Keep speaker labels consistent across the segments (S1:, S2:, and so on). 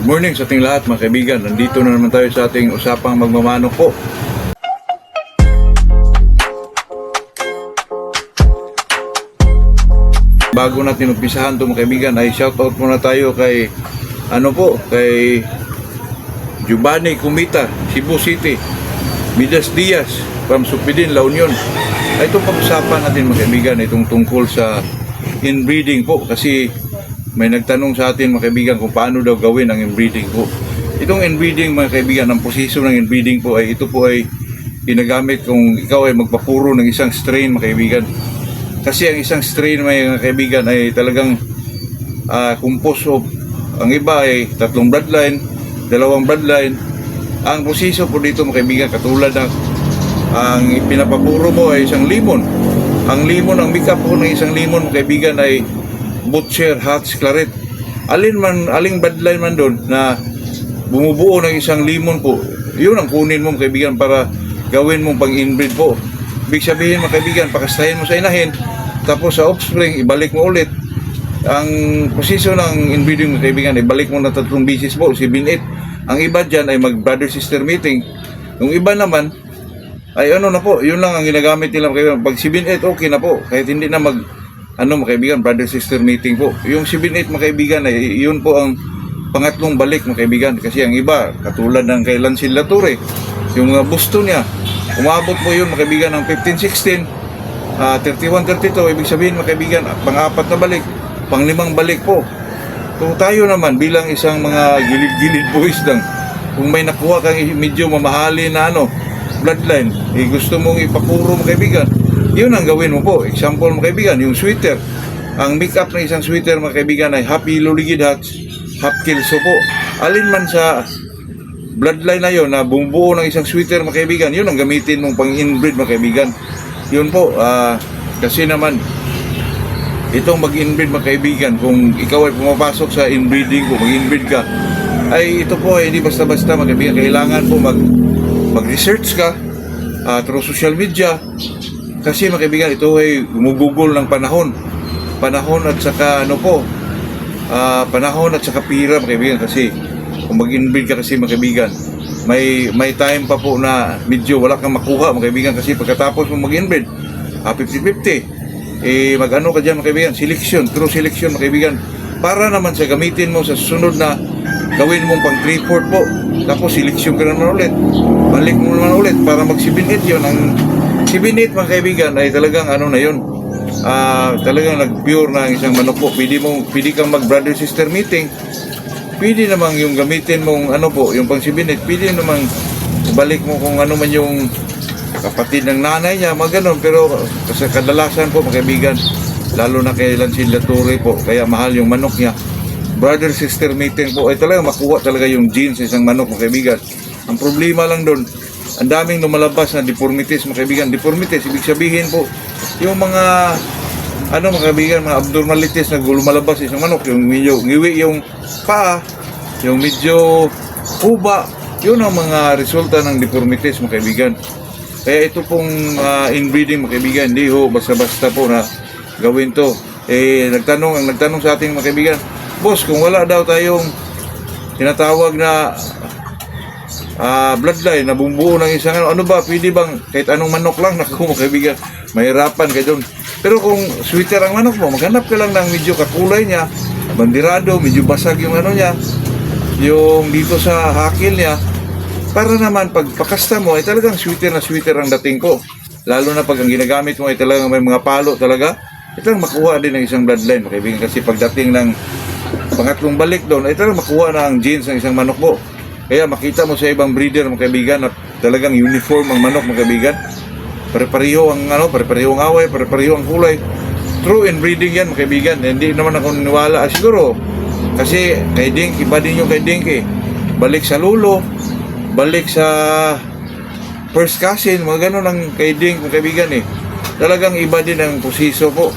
S1: Good morning sa ating lahat mga kaibigan. Nandito na naman tayo sa ating usapang magmamanok po. Bago natin umpisahan ito mga kaibigan ay shoutout muna tayo kay kay Giovanni Kumita, Cebu City, Midas Diaz from Supidin, La Union. Ay itong pag-usapan natin mga kaibigan itong tungkol sa inbreeding po kasi may nagtanong sa atin mga kaibigan kung paano daw gawin ang inbreeding po. Itong inbreeding mga kaibigan, ang posisyon ng inbreeding po ay ito po ay ginagamit kung ikaw ay magpapuro ng isang strain mga kaibigan. Kasi ang isang strain mga kaibigan ay talagang composed of, ang iba ay 3 bloodline, 2 bloodline. Ang posisyon po dito mga kaibigan katulad ng ang pinapapuro mo ay isang limon. Ang limon, ang makeup po ng isang limon mga kaibigan ay Butcher, Hatch, Claret. Aling bloodline man doon na bumubuo ng isang limon po, yun ang kunin mo kaibigan para gawin mong pang-inbreed po. Ibig sabihin mga kaibigan, pakastahin mo sa inahin, tapos sa offspring, ibalik mo ulit. Ang posisyon ng inbreeding mga kaibigan, ibalik mo na 3 bisis po, 7-8. Ang iba dyan ay mag-brother-sister meeting. Yung iba naman, ay na po, yun lang ang ginagamit nila mga kaibigan. Pag 7-8, okay na po, kahit hindi na mga kaibigan, brother-sister meeting po. Yung 7-8 mga kaibigan, ay yun po ang pangatlong balik mga kaibigan. Kasi ang iba, katulad ng kay Lancel Lature, yung mga busto niya, umabot po yun mga kaibigan ng 15-16, 31-32, ibig sabihin mga kaibigan, pang-4 na balik, pang-5 balik po. So tayo naman, bilang isang mga gilid-gilid boys lang, kung may nakuha kang medyo mamahali na bloodline, gusto mong ipapuro mga kaibigan, yun ang gawin mo po. Example mga kaibigan, yung sweater. Ang make-up ng isang sweater mga kaibigan ay half yellow ligid hatch, half kilso po. Alin man sa bloodline na yun na bumubuo ng isang sweater mga kaibigan, yun ang gamitin mong pang-inbreed mga kaibigan. Yun po, kasi naman itong mag-inbreed mga kaibigan, kung ikaw ay pumapasok sa inbreeding, kung mag-inbreed ka, ay ito po ay hindi basta-basta mga kaibigan. Kailangan po mag-research ka through social media. Kasi mga kaibigan, ito ay gumugugol ng panahon at saka panahon at saka pira mga kaibigan. Kasi kung mag-inbreed ka kasi mga kaibigan, may time pa po na medyo wala kang makuha mga kaibigan. Kasi pagkatapos mo mag-inbreed 50-50, ka dyan mga kaibigan, true selection mga kaibigan, para naman sa gamitin mo sa susunod na gawin mong pang 3-4 po, tapos selection ka naman ulit, balik mo naman ulit para mag 7-8. Yun ang 7-8 mga kaibigan ay talagang na yun, talagang nag-pure na ang isang manok po. Pwede kang mag-brother-sister meeting, pwede namang yung gamitin mong yung pang 7-8, pwede namang balik mo kung ano man yung kapatid ng nanay niya, mga ganun. Pero kasi kadalasan po mga kaibigan, lalo na kay Lancel Lature po, kaya mahal yung manok niya, brother-sister meeting po, ay talaga makuha talaga yung genes sa isang manok mga kaibigan. Ang problema lang doon, ang daming lumalabas na deformities mga kaibigan. Deformities, ibig sabihin po, yung mga mga kaibigan, mga abnormalities na lumalabas sa isang manok, yung medyo ngiwi yung paa, yung medyo kuba, yun ang mga resulta ng deformities mga kaibigan. Kaya ito pong inbreeding mga kaibigan, hindi ho basta-basta po na gawin to. Ang nagtanong sa ating mga kaibigan, boss, kung wala daw tayong tinatawag na bloodline na bumubuo ng isang pwede bang kahit anong manok lang? Naku mga kaibigan, mahirapan kayo doon. Pero kung sweater ang manok mo, maghanap ka lang ng medyo kakulay niya, bandirado, medyo basag yung niya, yung dito sa hakil niya, para naman pag pakasta mo ay talagang sweater na sweater ang dating ko. Lalo na pag ang ginagamit mo ay talagang may mga palo talaga, talagang makuha din ng isang bloodline mga kaibigan. Kasi pagdating ng pangatlong balik doon ay talagang makuha na ang genes ng isang manok mo. Kaya makita mo sa ibang breeder mga kaibigan at talagang uniform ang manok mga kaibigan. Pare-pareho ang pare-pareho ang away, pare-pareho ang kulay. True inbreeding yan mga kaibigan. Hindi naman ako naniwala. Siguro kasi kay Dink, iba din yung kay Dink balik sa lulo, balik sa first cousin, mga ganun ang kay Dink mga kaibigan Talagang iba din ang posiso po.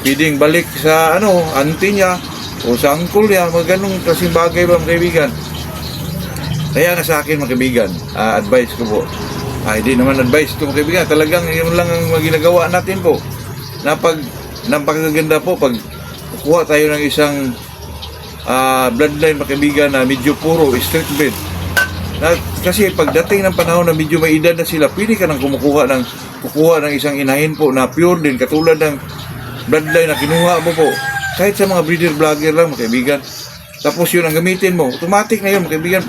S1: Pwedeng balik sa auntie niya o sa uncle niya, mga ganun kasing bagay ba mga kaibigan. Kaya nga sa akin mga kaibigan, advice ko po, hindi naman advice ko mga kaibigan, talagang yun lang ang ginagawa natin po, na napakaganda po pag kuha tayo ng isang bloodline mga kaibigan na medyo puro street breed. Kasi pagdating ng panahon na medyo may edad na sila, pwede ka nang kukuha ng isang inahin po na pure din, katulad ng bloodline na kinuha mo po. Kahit sa mga breeder vlogger lang mga kaibigan. Tapos yun ang gamitin mo. Automatic na yun mga kaibigan.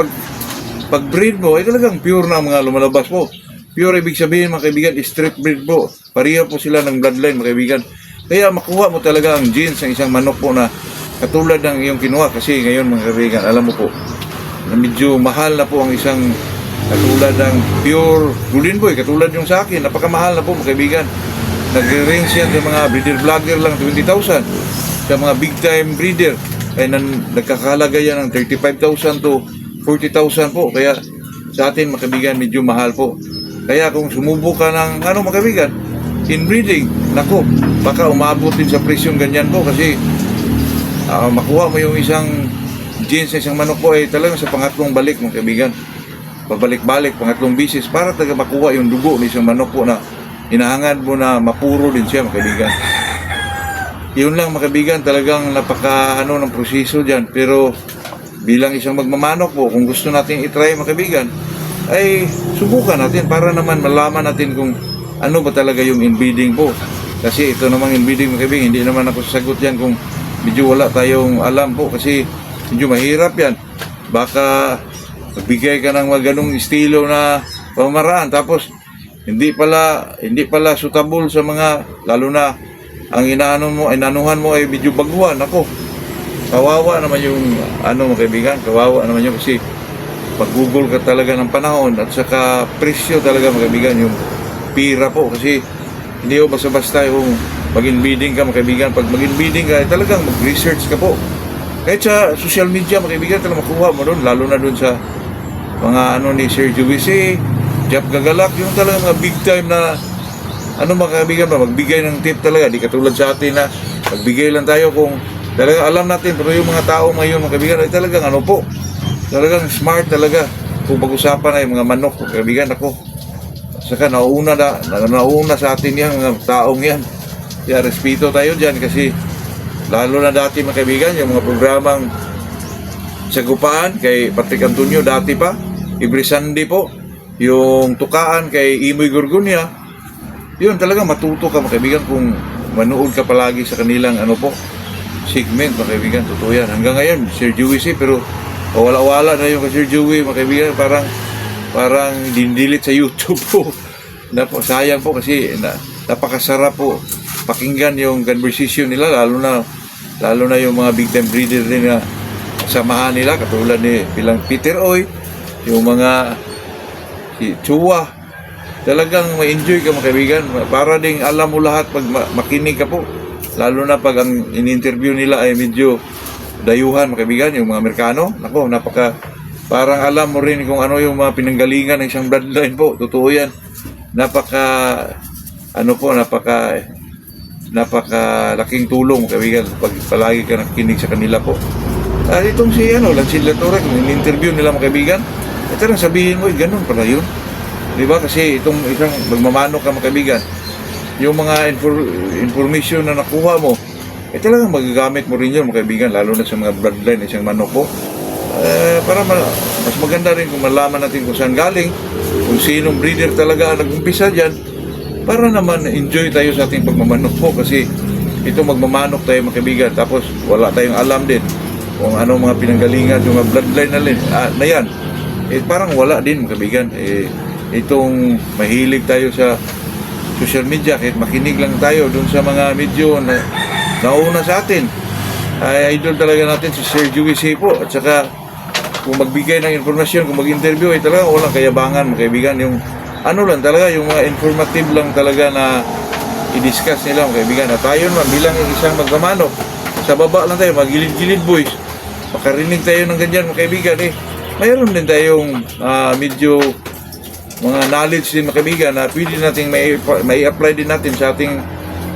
S1: Pag breed mo, ay talagang pure na ang mga lumalabas po. Pure ibig sabihin mga kaibigan, street breed po. Pareha po sila ng bloodline mga kaibigan. Kaya makuha mo talaga ang genes ng isang manok po na katulad ng iyong kinuha. Kasi ngayon mga kaibigan, alam mo po, na medyo mahal na po ang isang katulad ng pure Golden Boy, katulad yung sa akin, napakamahal na po mga kaibigan. Nagre-range yan ng mga breeder vlogger lang 20,000. Sa mga big time breeder ay nagkakahalaga yan ng 35,000 to 40,000 po. Kaya sa atin mga kaibigan, medyo mahal po. Kaya kung sumubo ka ng mga kaibigan, inbreeding, nako, baka umabot din sa presyong ganyan po. Kasi makuha mo yung isang genes sa isang manok po ay talagang sa pangatlong balik mga kaibigan. Pabalik-balik, pangatlong bisis para talaga makuha yung dugo ng isang manok po na hinahangad mo na mapuro din siya mga kaibigan. Yun lang mga kaibigan, talagang napaka ng proseso dyan. Pero bilang isang magmamanok po, kung gusto natin itry mga kaibigan, ay subukan natin para naman malaman natin kung ano ba talaga yung inbreeding po. Kasi ito namang inbreeding mga kaibigan, hindi naman ako sasagot yan kung medyo wala tayong alam po. Kasi medyo mahirap yan. Baka magbigay ka ng ganong estilo na pamamaraan, tapos hindi pala suitable sa mga, lalo na ang inanuhan mo ay medyo baguhan. Ako, kawawa naman yung mga kaibigan, kawawa naman yun. Kasi pag Google ka talaga ng panahon at saka presyo talaga mga kaibigan, yung pira po. Kasi hindi ko basta-basta yung mag-inbreeding ka mga kaibigan. Pag mag-inbreeding ka, talagang mag-research ka po. Kahit sa social media mga kaibigan, talagang makuha mo doon, lalo na doon sa mga ni Sir Juicy, Jeff Gagalak, yung talagang mga big time na mga kaibigan ba, magbigay ng tip talaga. Di katulad sa atin na magbigay lang tayo kung talagang alam natin. Pero yung mga tao ngayon mga kaibigan ay talagang talagang smart talaga. Kung pag-usapan ay mga manok mga kaibigan, ako saka nauna sa atin yan, mga taong yan. Kaya respeto tayo dyan, kasi lalo na dati mga kaibigan, yung mga programang Sagupaan kay Patrick Antonio dati pa, every Sunday po, yung Tukaan kay Imoy Gorgonia, yun talagang matuto ka mga kaibigan kung manood ka palagi sa kanilang segment mga kaibigan. Totoo yan. Hanggang ngayon Sir Dewey pero wala na yung Sir Dewey mga kaibigan, parang dindelete sa YouTube po. Sayang po kasi napakasarap po pakinggan yung conversation nila, lalo na yung mga big time breeder din na samahan nila, katulad ni bilang Peter Oy, yung mga si Chua. Talagang ma-enjoy ka mga kaibigan, para ding alam mo lahat pag makinig ka po, lalo na pag ang in-interview nila ay medyo dayuhan mga kaibigan, yung mga Amerikano. Nako, parang alam mo rin kung ano yung mga pinanggalingan ng isang bloodline po. Totoo yan. Napakalaking tulong mga kaibigan pag palagi ka nakikinig sa kanila po. At itong si Lancil Latore, kung in-interview nila mga kaibigan, talagang sabihin mo, ganun pala yun. Diba? Kasi itong isang magmamanok ka mga kaibigan, yung mga information na nakuha mo, talagang magagamit mo rin yun mga kaibigan, lalo na sa mga bloodline ng isang manok po. Para mas maganda rin kung malaman natin kung saan galing, kung sinong breeder talaga ang nag-umpisa dyan, para naman enjoy tayo sa ating pagmamanok po. Kasi ito magmamanok tayo mga kaibigan, tapos wala tayong alam din kung ano mga pinanggalingan yung mga bloodline na yan, parang wala din mga kaibigan. Itong mahilig tayo sa social media, kahit makinig lang tayo dun sa mga medyo na nauna sa atin, ay idol talaga natin si Sir Juicy po. At saka kung magbigay ng informasyon, kung mag-interview, ay talaga walang kayabangan mga kaibigan. Yung lang talaga, yung mga informative lang talaga na i-discuss nila mga kaibigan. At tayo naman bilang isang magmamanok, sa baba lang tayo, magilid-gilid boys, makarinig tayo ng ganyan mga kaibigan. Mayroon din tayong medyo mga knowledge din mga kaibigan na pwede natin may apply din natin sa ating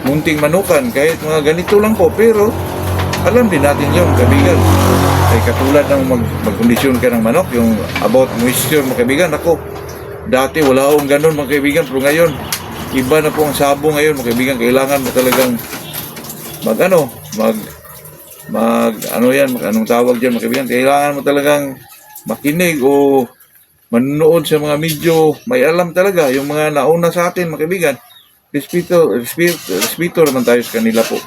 S1: munting manukan, kahit mga ganito lang po, pero alam din natin yung kaibigan. Ay katulad ng magkondisyon ka ng manok, yung about moisture mga kaibigan. Ako, dati wala akong ganun mga kaibigan, pero ngayon iba na po ang sabo ngayon mga kaibigan. Kailangan mo talagang ano yan, anong tawag dyan mga kaibigan, kailangan mo talagang makinig o manonood sa mga medyo may alam talaga, yung mga nauna sa atin mga kaibigan. Respeto naman tayo sa kanila po.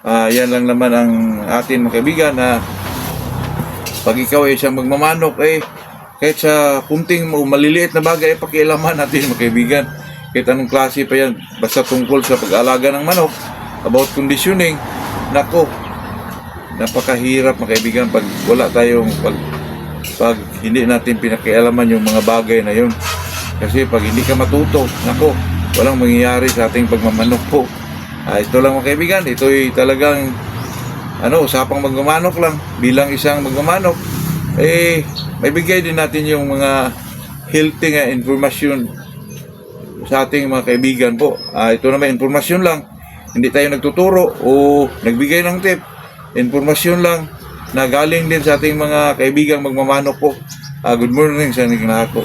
S1: Yan lang naman ang atin mga kaibigan, na pag ikaw ay isang magmamanok, kahit sa kunting maliliit na bagay, pakialaman natin mga kaibigan. Kahit anong klase pa yan, basta tungkol sa pag-alaga ng manok, about conditioning, nako, napakahirap mga kaibigan pag wala tayong pag hindi natin pinakialaman yung mga bagay na yun. Kasi pag hindi ka matuto, nako, walang mangyayari sa ating pagmamanok po. Ito lang mga kaibigan, ito'y talagang usapang magmamanok lang. Bilang isang magmamanok, may bigay din natin yung mga healthy nga informasyon sa ating mga kaibigan po. Ito naman, informasyon lang. Hindi tayo nagtuturo o nagbigay ng tip. Informasyon lang na galing din sa ating mga kaibigang magmamanok po. Good morning sa inyong lahat po.